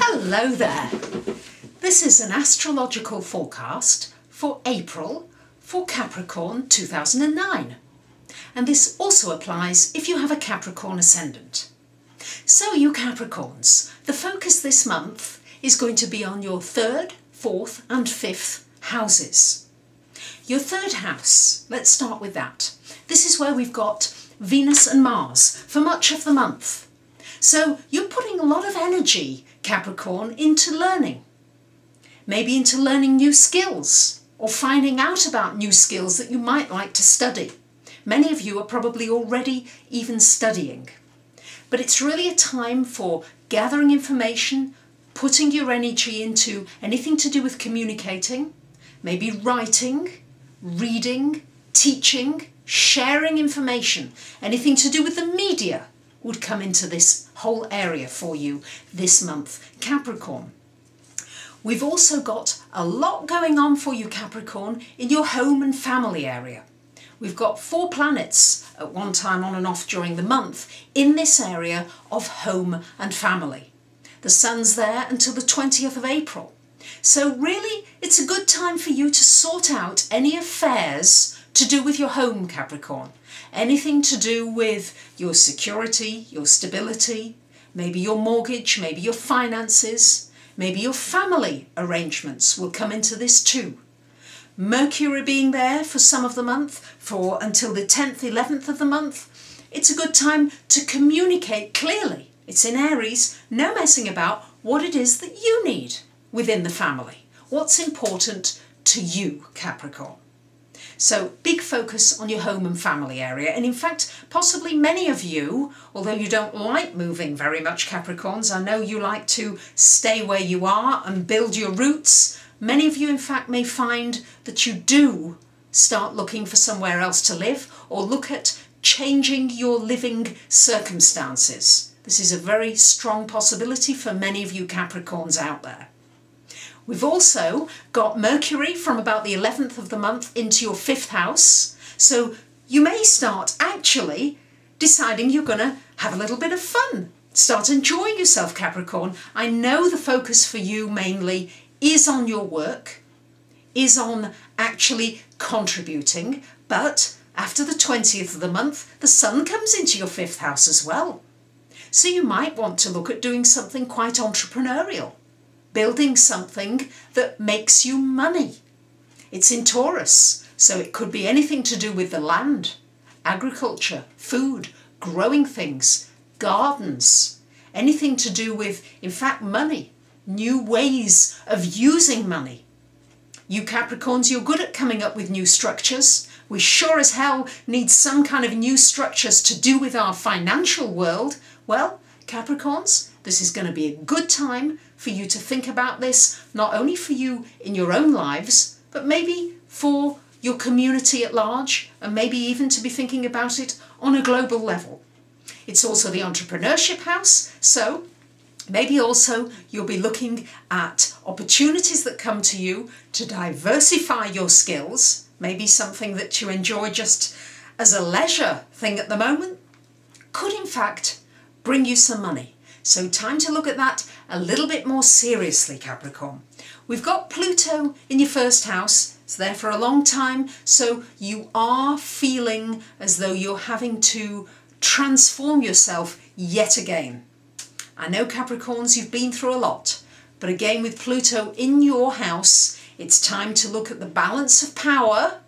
Hello there! This is an astrological forecast for April for Capricorn 2009. And this also applies if you have a Capricorn ascendant. So you Capricorns, the focus this month is going to be on your 3rd, 4th and 5th houses. Your 3rd house, let's start with that. This is where we've got Venus and Mars for much of the month. So you're putting a lot of energy, Capricorn, into learning. Maybe into learning new skills or finding out about new skills that you might like to study. Many of you are probably already even studying. But it's really a time for gathering information, putting your energy into anything to do with communicating, maybe writing, reading, teaching, sharing information, anything to do with the media would come into this whole area for you this month, Capricorn. We've also got a lot going on for you, Capricorn, in your home and family area. We've got 4 planets at one time on and off during the month in this area of home and family. The sun's there until the 20th of April. So really, it's a good time for you to sort out any affairs to do with your home, Capricorn. Anything to do with your security, your stability, maybe your mortgage, maybe your finances, maybe your family arrangements will come into this too. Mercury being there for some of the month, for until the 10th, 11th of the month, it's a good time to communicate clearly. It's in Aries, no messing about what it is that you need within the family. What's important to you, Capricorn? So big focus on your home and family area, and in fact possibly many of you, although you don't like moving very much, Capricorns, I know you like to stay where you are and build your roots. Many of you in fact may find that you do start looking for somewhere else to live or look at changing your living circumstances. This is a very strong possibility for many of you Capricorns out there. We've also got Mercury from about the 11th of the month into your 5th house. So you may start actually deciding you're going to have a little bit of fun. Start enjoying yourself, Capricorn. I know the focus for you mainly is on your work, is on actually contributing, but after the 20th of the month, the sun comes into your 5th house as well. So you might want to look at doing something quite entrepreneurial. Building something that makes you money. It's in Taurus, so it could be anything to do with the land, agriculture, food, growing things, gardens, anything to do with, in fact, money, new ways of using money. You Capricorns, you're good at coming up with new structures. We sure as hell need some kind of new structures to do with our financial world. Well, Capricorns, this is going to be a good time for you to think about this, not only for you in your own lives, but maybe for your community at large, and maybe even to be thinking about it on a global level. It's also the entrepreneurship house, so maybe also you'll be looking at opportunities that come to you to diversify your skills, maybe something that you enjoy just as a leisure thing at the moment, could in fact bring you some money. So time to look at that a little bit more seriously, Capricorn. We've got Pluto in your 1st house. It's there for a long time, so you are feeling as though you're having to transform yourself yet again. I know, Capricorns, you've been through a lot, but again with Pluto in your house, it's time to look at the balance of power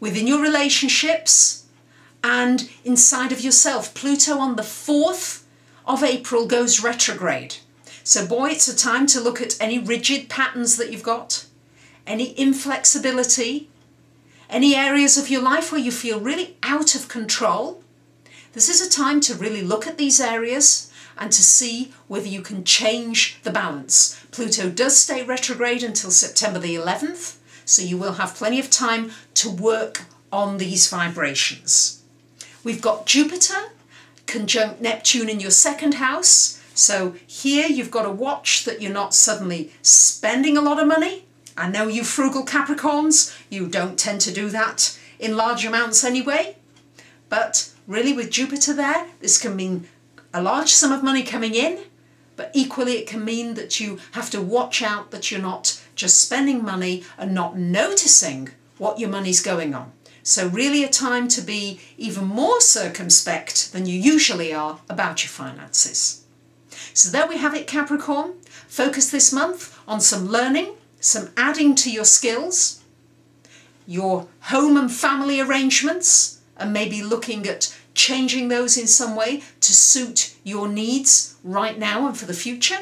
within your relationships and inside of yourself. Pluto on the 4th of April goes retrograde. So boy, it's a time to look at any rigid patterns that you've got, any inflexibility, any areas of your life where you feel really out of control. This is a time to really look at these areas and to see whether you can change the balance. Pluto does stay retrograde until September the 11th, so you will have plenty of time to work on these vibrations. We've got Jupiter conjunct Neptune in your 2nd house. So here you've got to watch that you're not suddenly spending a lot of money. I know you frugal Capricorns, you don't tend to do that in large amounts anyway. But really with Jupiter there, this can mean a large sum of money coming in, but equally it can mean that you have to watch out that you're not just spending money and not noticing what your money's going on. So really a time to be even more circumspect than you usually are about your finances. So there we have it, Capricorn. Focus this month on some learning, some adding to your skills, your home and family arrangements, and maybe looking at changing those in some way to suit your needs right now and for the future.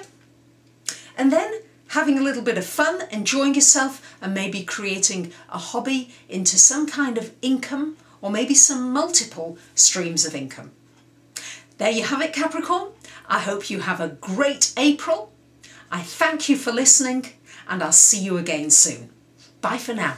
And then having a little bit of fun, enjoying yourself, and maybe creating a hobby into some kind of income, or maybe some multiple streams of income. There you have it, Capricorn. I hope you have a great April. I thank you for listening, and I'll see you again soon. Bye for now.